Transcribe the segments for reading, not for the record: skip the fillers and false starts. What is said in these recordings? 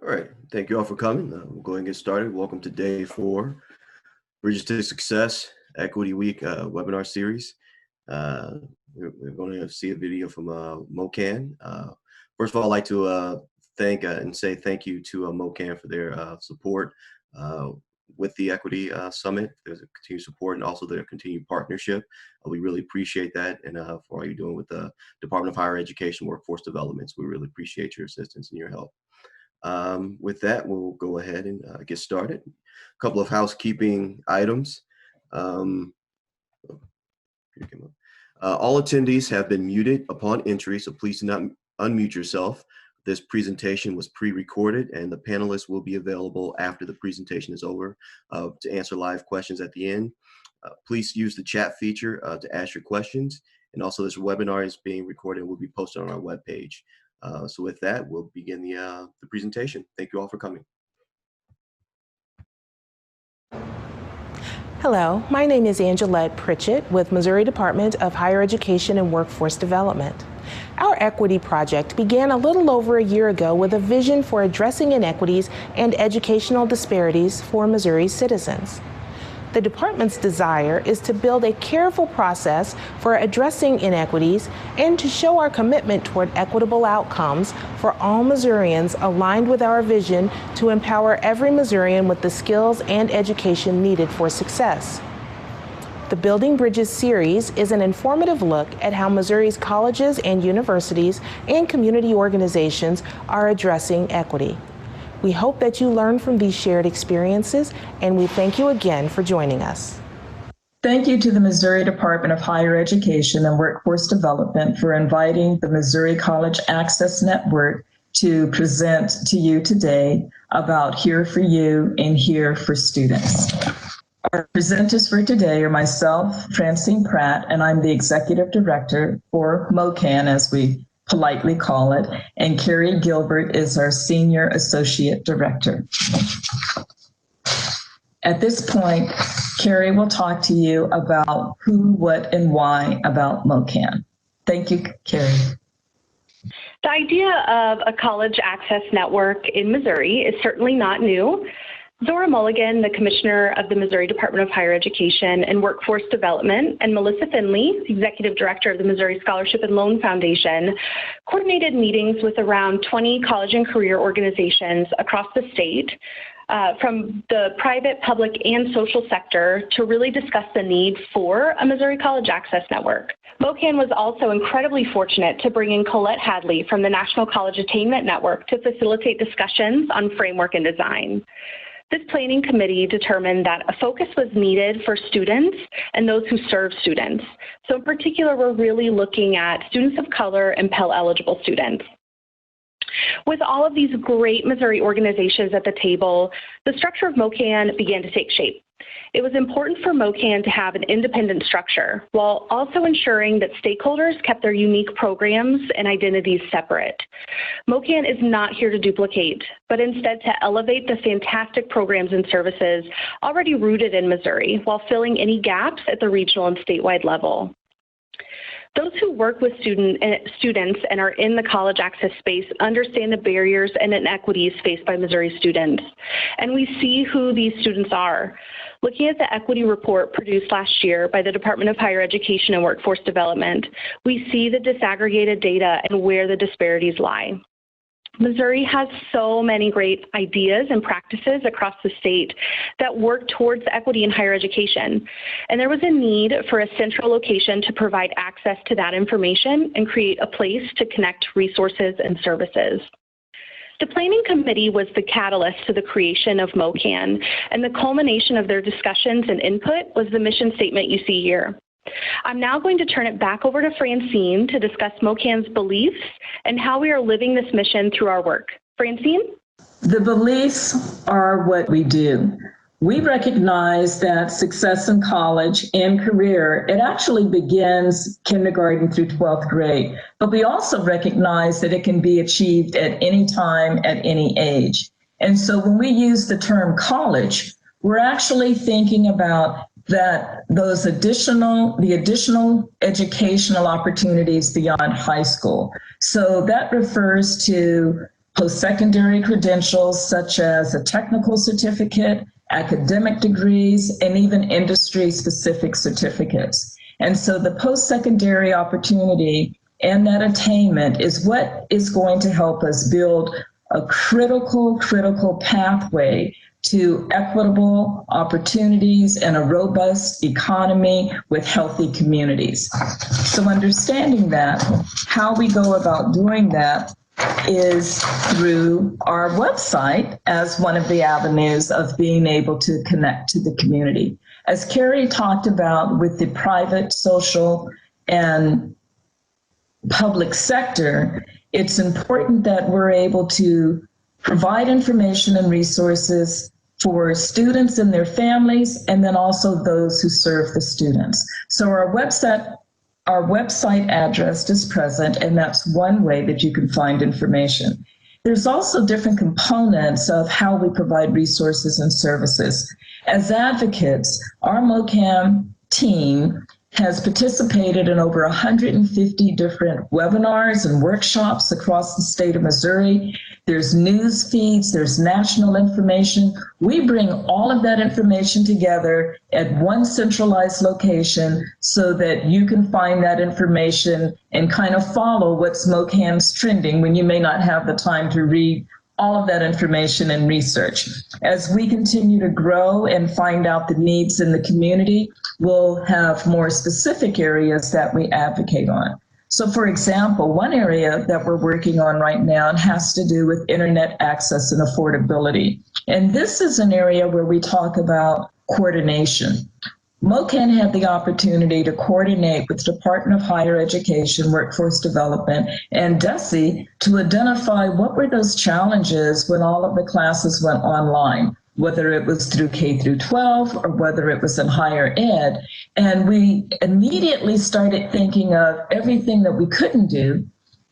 All right, thank you all for coming. We'll go ahead and get started. Welcome to day 4, Bridges to Success Equity Week webinar series. We're going to see a video from MOCAN. First of all, I'd like to thank and say thank you to MOCAN for their support with the Equity Summit. There's a continued support and also their continued partnership. We really appreciate that, and for all you're doing with the Department of Higher Education Workforce Development. We really appreciate your assistance and your help. With that, we'll go ahead and get started. A couple of housekeeping items. All attendees have been muted upon entry, so please do not unmute yourself. This presentation was pre-recorded, and the panelists will be available after the presentation is over to answer live questions at the end. Please use the chat feature to ask your questions, and also this webinar is being recorded and will be posted on our webpage. So with that, we'll begin the presentation. Thank you all for coming. Hello, my name is Angela Pritchett with Missouri Department of Higher Education and Workforce Development. Our equity project began a little over a year ago with a vision for addressing inequities and educational disparities for Missouri citizens. The department's desire is to build a careful process for addressing inequities and to show our commitment toward equitable outcomes for all Missourians, aligned with our vision to empower every Missourian with the skills and education needed for success. The Building Bridges series is an informative look at how Missouri's colleges and universities and community organizations are addressing equity. We hope that you learn from these shared experiences, and we thank you again for joining us. Thank you to the Missouri Department of Higher Education and Workforce Development for inviting the Missouri College Access Network to present to you today about Here for You and Here for Students. Our presenters for today are myself, Francine Pratt, and I'm the Executive Director for MOCAN, as we politely call it, and Keri Gilbert is our Senior Associate Director. At this point, Keri will talk to you about who, what, and why about MOCAN. Thank you, Keri. The idea of a college access network in Missouri is certainly not new. Zora Mulligan, the Commissioner of the Missouri Department of Higher Education and Workforce Development, and Melissa Finley, Executive Director of the Missouri Scholarship and Loan Foundation, coordinated meetings with around 20 college and career organizations across the state, from the private, public, and social sector, to really discuss the need for a Missouri College Access Network. MOCAN was also incredibly fortunate to bring in Colette Hadley from the National College Attainment Network to facilitate discussions on framework and design. This planning committee determined that a focus was needed for students and those who serve students. So in particular, we're really looking at students of color and Pell-eligible students. With all of these great Missouri organizations at the table, the structure of MOCAN began to take shape. It was important for MOCAN to have an independent structure, while also ensuring that stakeholders kept their unique programs and identities separate. MOCAN is not here to duplicate, but instead to elevate the fantastic programs and services already rooted in Missouri, while filling any gaps at the regional and statewide level. Those who work with students and are in the college access space understand the barriers and inequities faced by Missouri students, and we see who these students are. Looking at the equity report produced last year by the Department of Higher Education and Workforce Development, we see the disaggregated data and where the disparities lie. Missouri has so many great ideas and practices across the state that work towards equity in higher education. And there was a need for a central location to provide access to that information and create a place to connect resources and services. The Planning Committee was the catalyst to the creation of MOCAN, and the culmination of their discussions and input was the mission statement you see here. I'm now going to turn it back over to Francine to discuss MOCAN's beliefs and how we are living this mission through our work. Francine? The beliefs are what we do. We recognize that success in college and career, it actually begins kindergarten through 12th grade, but we also recognize that it can be achieved at any time, at any age. And so when we use the term college, we're actually thinking about that the additional educational opportunities beyond high school. So that refers to post-secondary credentials such as a technical certificate, academic degrees, and even industry-specific certificates. And so the post-secondary opportunity and that attainment is what is going to help us build a critical pathway to equitable opportunities and a robust economy with healthy communities. So understanding that, how we go about doing that is through our website as one of the avenues of being able to connect to the community. As Keri talked about with the private, social, and public sector, it's important that we're able to provide information and resources for students and their families, and then also those who serve the students. So our website address is present, and that's one way that you can find information. There's also different components of how we provide resources and services. As advocates, our MOCAN team has participated in over 150 different webinars and workshops across the state of Missouri. There's news feeds, there's national information. We bring all of that information together at one centralized location so that you can find that information and kind of follow what's MOCAN's trending when you may not have the time to read all of that information and research. As we continue to grow and find out the needs in the community, we'll have more specific areas that we advocate on. So for example, one area that we're working on right now has to do with internet access and affordability. And this is an area where we talk about coordination. MOCAN had the opportunity to coordinate with Department of Higher Education, Workforce Development, and DESE to identify what were those challenges when all of the classes went online, whether it was through K through 12 or whether it was in higher ed. And we immediately started thinking of everything that we couldn't do.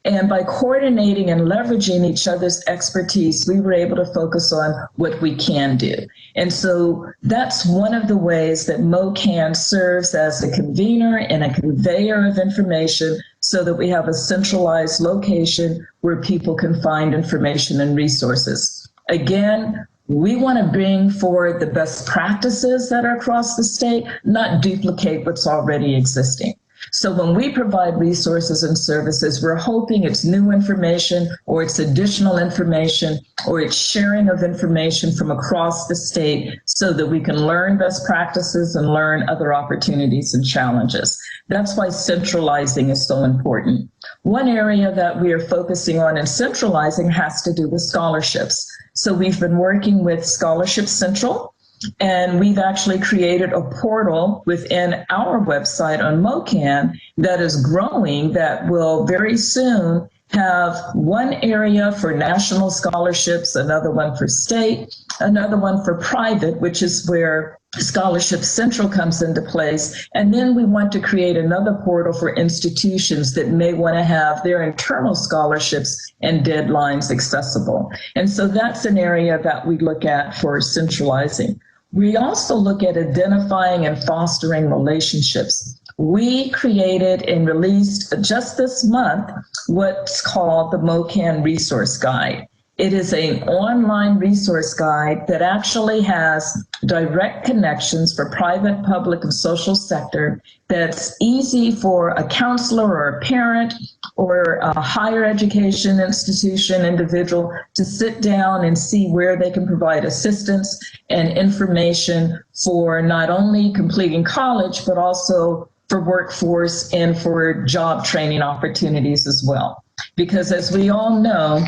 And by coordinating and leveraging each other's expertise, we were able to focus on what we can do. And so that's one of the ways that MOCAN serves as a convener and a conveyor of information so that we have a centralized location where people can find information and resources. Again, we want to bring forward the best practices that are across the state, not duplicate what's already existing. So when we provide resources and services, we're hoping it's new information or it's additional information or it's sharing of information from across the state so that we can learn best practices and learn other opportunities and challenges. That's why centralizing is so important. One area that we are focusing on in centralizing has to do with scholarships. So we've been working with Scholarship Central, and we've actually created a portal within our website on MOCAN that is growing that will very soon have one area for national scholarships, another one for state, another one for private, which is where Scholarship Central comes into place. And then we want to create another portal for institutions that may want to have their internal scholarships and deadlines accessible. And so that's an area that we look at for centralizing. We also look at identifying and fostering relationships. We created and released just this month what's called the MOCAN Resource Guide. It is an online resource guide that actually has direct connections for private, public, and social sector that's easy for a counselor or a parent or a higher education institution individual to sit down and see where they can provide assistance and information for not only completing college, but also for workforce and for job training opportunities as well. Because as we all know,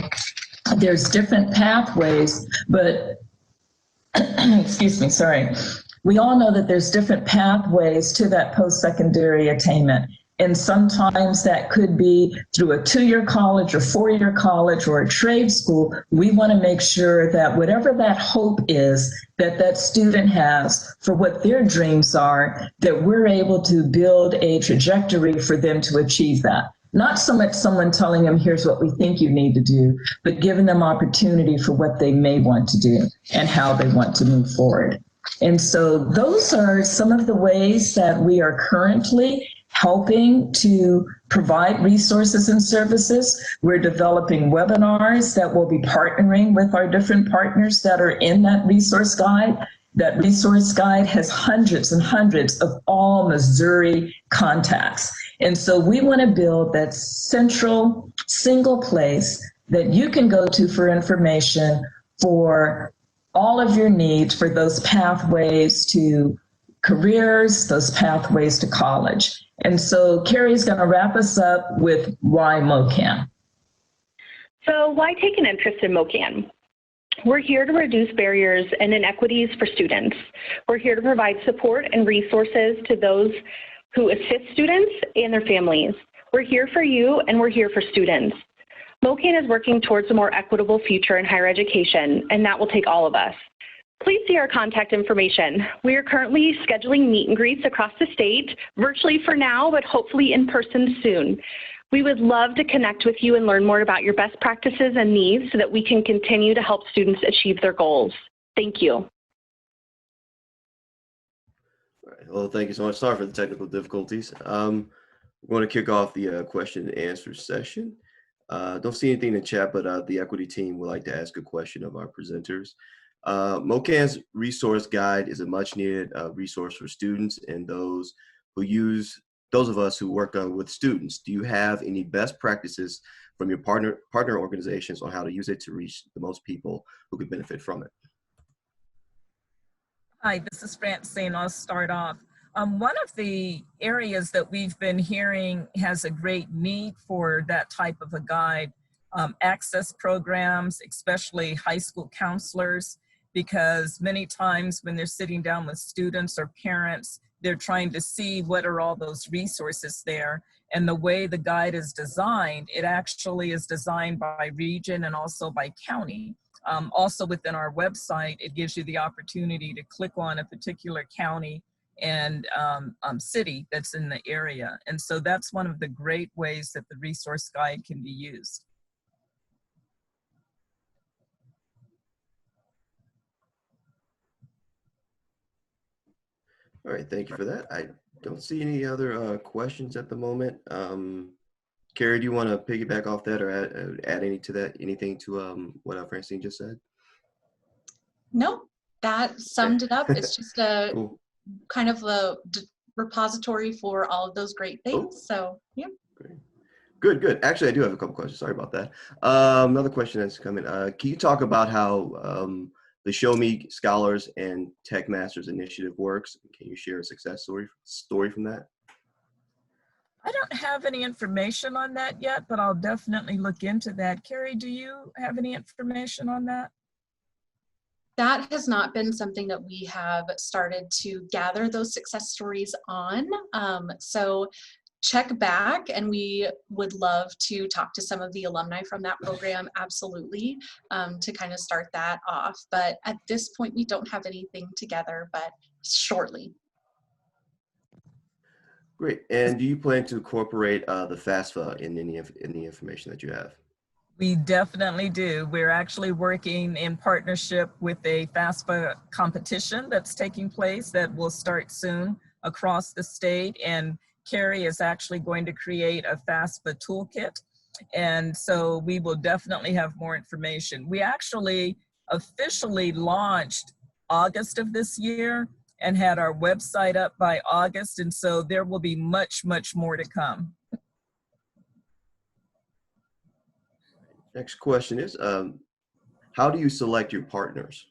there's different pathways, but excuse me, sorry. We all know that there's different pathways to that post-secondary attainment. And sometimes that could be through a 2-year college or 4-year college or a trade school. We want to make sure that whatever that hope is that that student has for what their dreams are, that we're able to build a trajectory for them to achieve that. Not so much someone telling them, here's what we think you need to do, but giving them opportunity for what they may want to do and how they want to move forward. And so those are some of the ways that we are currently helping to provide resources and services. We're developing webinars that will be partnering with our different partners that are in that resource guide. That resource guide has hundreds and hundreds of all Missouri contacts. And so we want to build that central, single place that you can go to for information for all of your needs for those pathways to careers, those pathways to college. And so Keri's going to wrap us up with why MOCAN. So why take an interest in MOCAN? We're here to reduce barriers and inequities for students. We're here to provide support and resources to those who assist students and their families. We're here for you and we're here for students. MOCAN is working towards a more equitable future in higher education, and that will take all of us. Please see our contact information. We are currently scheduling meet and greets across the state, virtually for now, but hopefully in person soon. We would love to connect with you and learn more about your best practices and needs so that we can continue to help students achieve their goals. Thank you. All right. Well, thank you so much. Sorry for the technical difficulties. We're going to kick off the question and answer session. Don't see anything in the chat, but the equity team would like to ask a question of our presenters. MOCAN's resource guide is a much needed resource for students and those of us who work with students. Do you have any best practices from your partner organizations on how to use it to reach the most people who could benefit from it? Hi, this is Francine. I'll start off. One of the areas that we've been hearing has a great need for that type of a guide, access programs, especially high school counselors, because many times when they're sitting down with students or parents, they're trying to see what are all those resources there. And the way the guide is designed, it actually is designed by region and also by county. Also within our website, it gives you the opportunity to click on a particular county and city that's in the area. And so that's one of the great ways that the resource guide can be used. All right, thank you for that. I don't see any other questions at the moment. Keri, do you want to piggyback off that or add anything to what Francine just said? No, that summed it up. It's just a cool. kind of a repository for all of those great things. Cool. So, yeah. Great. Good. Actually, I do have a couple questions. Sorry about that. Another question that's coming. Can you talk about how the Show Me Scholars and Tech Masters initiative works? Can you share a success story from that? I don't have any information on that yet, but I'll definitely look into that. Keri, do you have any information on that? That has not been something that we have started to gather those success stories on. So check back, and we would love to talk to some of the alumni from that program, absolutely, to kind of start that off. But at this point, we don't have anything together, but shortly. Great. And do you plan to incorporate the FAFSA in any information that you have? We definitely do. We're actually working in partnership with a FAFSA competition that's taking place that will start soon across the state. And Keri is actually going to create a FAFSA toolkit. And so we will definitely have more information. We actually officially launched August of this year and had our website up by August. And so there will be much, much more to come. Next question is, how do you select your partners?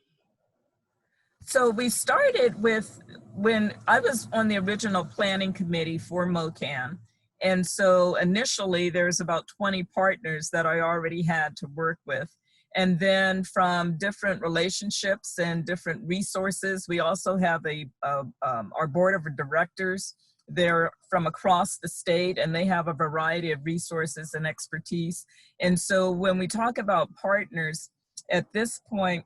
So we started with, when I was on the original planning committee for MOCAN. And so initially there's about 20 partners that I already had to work with. And then from different relationships and different resources, we also have our board of directors. They're from across the state, and they have a variety of resources and expertise. And so when we talk about partners, at this point,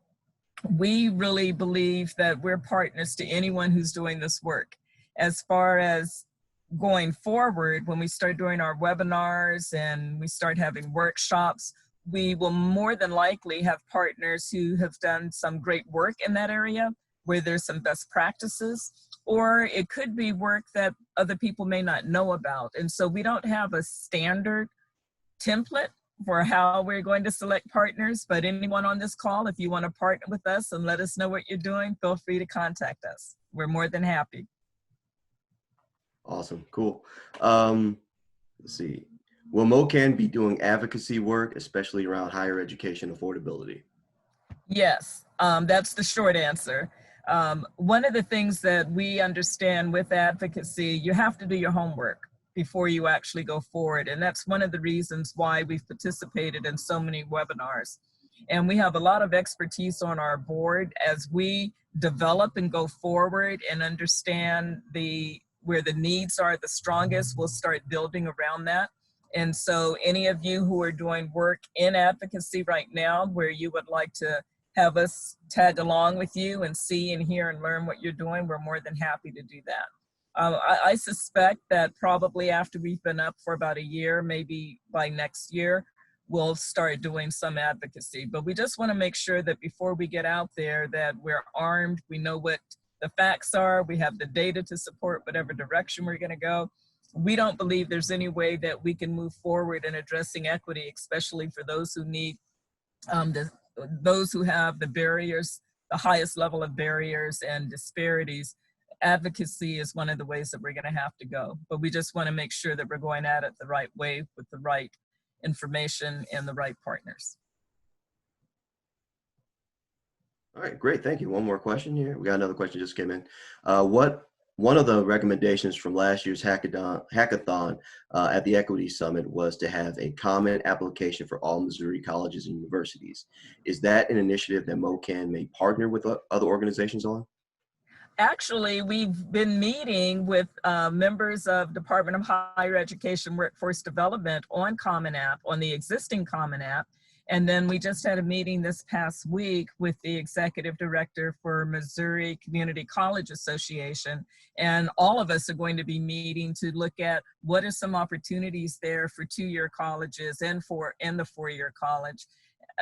we really believe that we're partners to anyone who's doing this work. As far as going forward, when we start doing our webinars and we start having workshops, we will more than likely have partners who have done some great work in that area, where there's some best practices. or it could be work that other people may not know about. And so we don't have a standard template for how we're going to select partners, but anyone on this call, if you want to partner with us and let us know what you're doing, feel free to contact us. We're more than happy. Awesome, cool. Let's see. Will MOCAN be doing advocacy work, especially around higher education affordability? Yes, that's the short answer. One of the things that we understand with advocacy, you have to do your homework before you actually go forward. And that's one of the reasons why we've participated in so many webinars. And we have a lot of expertise on our board as we develop and go forward and understand where the needs are the strongest, we'll start building around that. And so any of you who are doing work in advocacy right now, where you would like to have us tag along with you and see and hear and learn what you're doing, we're more than happy to do that. I suspect that probably after we've been up for about a year, maybe by next year, we'll start doing some advocacy. But we just want to make sure that before we get out there that we're armed, we know what the facts are, we have the data to support whatever direction we're going to go. We don't believe there's any way that we can move forward in addressing equity, especially for those who need, those who have the barriers, the highest level of barriers and disparities. Advocacy is one of the ways that we're going to have to go. But we just want to make sure that we're going at it the right way with the right information and the right partners. All right, great. Thank you. One more question here. We got another question just came in. One of the recommendations from last year's hackathon at the Equity Summit was to have a common application for all Missouri colleges and universities. Is that an initiative that MOCAN may partner with other organizations on? Actually, we've been meeting with members of Department of Higher Education Workforce Development on Common App, on the existing Common App. And then we just had a meeting this past week with the executive director for Missouri Community College Association. And all of us are going to be meeting to look at what are some opportunities there for two-year colleges and the four-year college,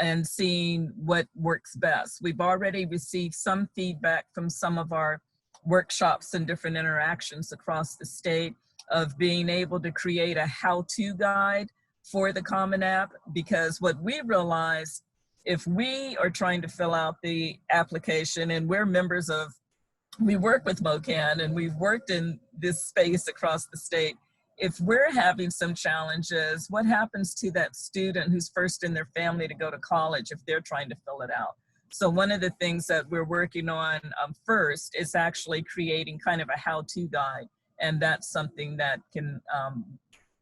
and seeing what works best. We've already received some feedback from some of our workshops and different interactions across the state of being able to create a how-to guide for the Common App, because what we realized, if we are trying to fill out the application, and we work with MOCAN and we've worked in this space across the state, if we're having some challenges, what happens to that student who's first in their family to go to college if they're trying to fill it out? So one of the things that we're working on first is actually creating kind of a how-to guide, and that's something that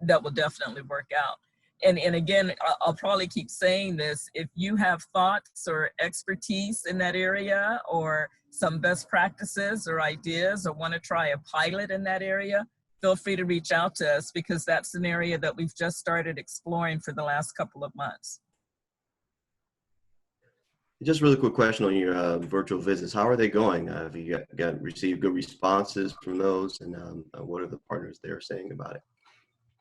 that will definitely work out. And again, I'll probably keep saying this, if you have thoughts or expertise in that area, or some best practices or ideas, or want to try a pilot in that area, feel free to reach out to us, because that's an area that we've just started exploring for the last couple of months. Just a really quick question on your virtual visits. How are they going? Have you received good responses from those, and what are the partners there saying about it?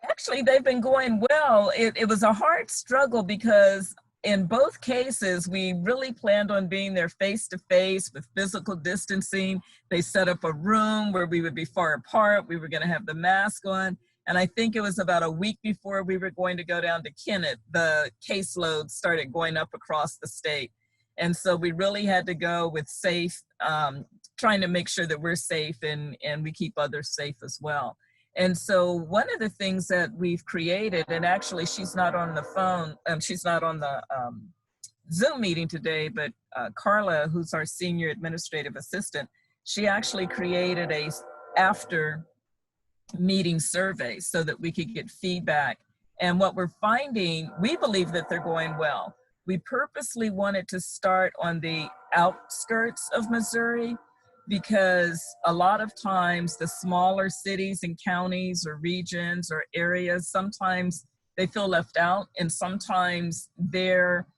Actually, they've been going well. It was a hard struggle because in both cases, we really planned on being there face-to-face with physical distancing. They set up a room where we would be far apart. We were going to have the mask on. And I think it was about a week before we were going to go down to Kennett, the caseload started going up across the state. And so we really had to go with safe, trying to make sure that we're safe and we keep others safe as well. And so one of the things that we've created, and actually she's not on the phone, she's not on the Zoom meeting today, but Carla, who's our senior administrative assistant, she actually created a after meeting survey so that we could get feedback. And what we're finding, we believe that they're going well. We purposely wanted to start on the outskirts of Missouri, because a lot of times the smaller cities and counties or regions or areas, sometimes they feel left out, and sometimes their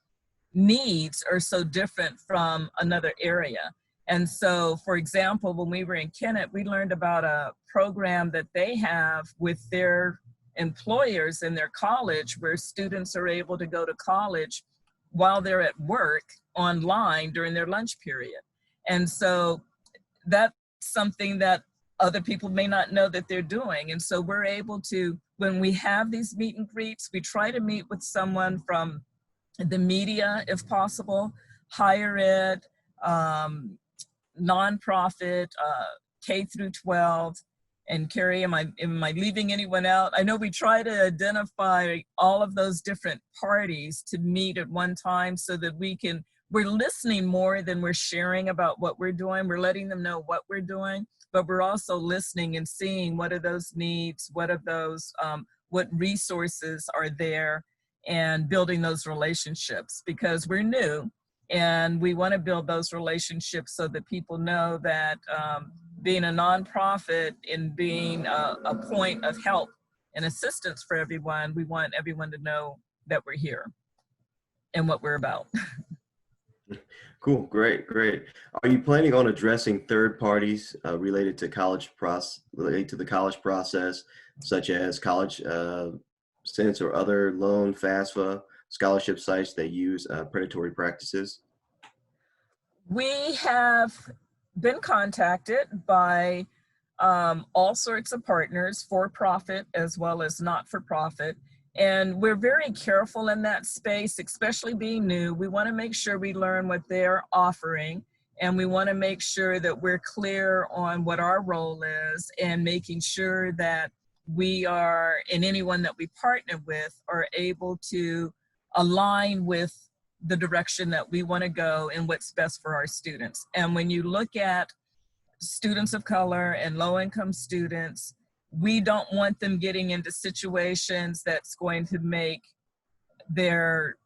needs are so different from another area. And so, for example, when we were in Kennett, we learned about a program that they have with their employers in their college, where students are able to go to college while they're at work online during their lunch period. And so that something that other people may not know that they're doing. And so we're able to, when we have these meet and greets, we try to meet with someone from the media, if possible, higher ed, nonprofit, K through 12. And Keri, am I leaving anyone out? I know we try to identify all of those different parties to meet at one time so that we're listening more than we're sharing about what we're doing. We're letting them know what we're doing, but we're also listening and seeing what are those needs, what are those, what resources are there, and building those relationships, because we're new and we want to build those relationships so that people know that being a nonprofit and being a point of help and assistance for everyone, we want everyone to know that we're here and what we're about. Cool, great. Are you planning on addressing third parties related to the college process, such as College Sense or other loan, FAFSA, scholarship sites that use predatory practices? We have been contacted by all sorts of partners, for-profit as well as not-for-profit. And we're very careful in that space, especially being new. We want to make sure we learn what they're offering, and we want to make sure that we're clear on what our role is, and making sure that we are, and anyone that we partner with, are able to align with the direction that we want to go and what's best for our students. And when you look at students of color and low-income students, we don't want them getting into situations that's going to make their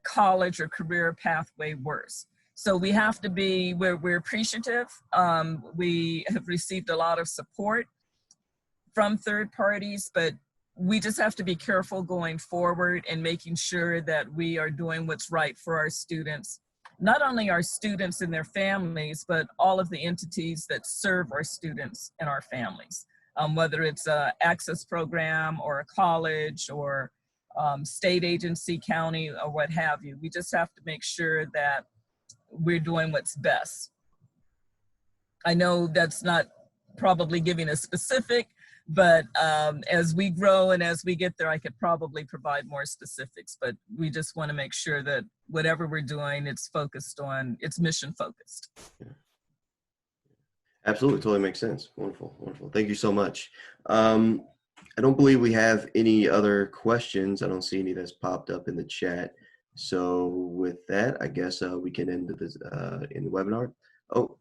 college or career pathway worse. So we have to be, we're appreciative. We have received a lot of support from third parties, but we just have to be careful going forward and making sure that we are doing what's right for our students. Not only our students and their families, but all of the entities that serve our students and our families. Whether it's an access program or a college or state agency, county, or what have you. We just have to make sure that we're doing what's best. I know that's not probably giving a specific, but as we grow and as we get there, I could probably provide more specifics, but we just want to make sure that whatever we're doing, it's focused on, it's mission focused. Yeah. Absolutely, totally makes sense. Wonderful. Thank you so much. I don't believe we have any other questions. I don't see any that's popped up in the chat. So with that, I guess we can end this in the webinar. Oh,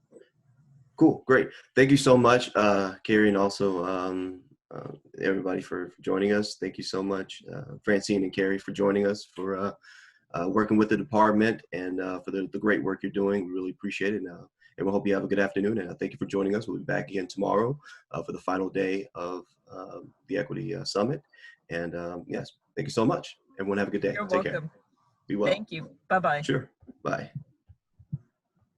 cool, great. Thank you so much, Keri, and also everybody for joining us. Thank you so much, Francine and Keri, for joining us, for working with the department, and for the great work you're doing. We really appreciate it. And we hope you have a good afternoon, and thank you for joining us. We'll be back again tomorrow for the final day of the Equity Summit. And yes, thank you so much. Everyone have a good day. You're Take welcome. care. Be well. Thank you. Bye-bye. Sure. Bye.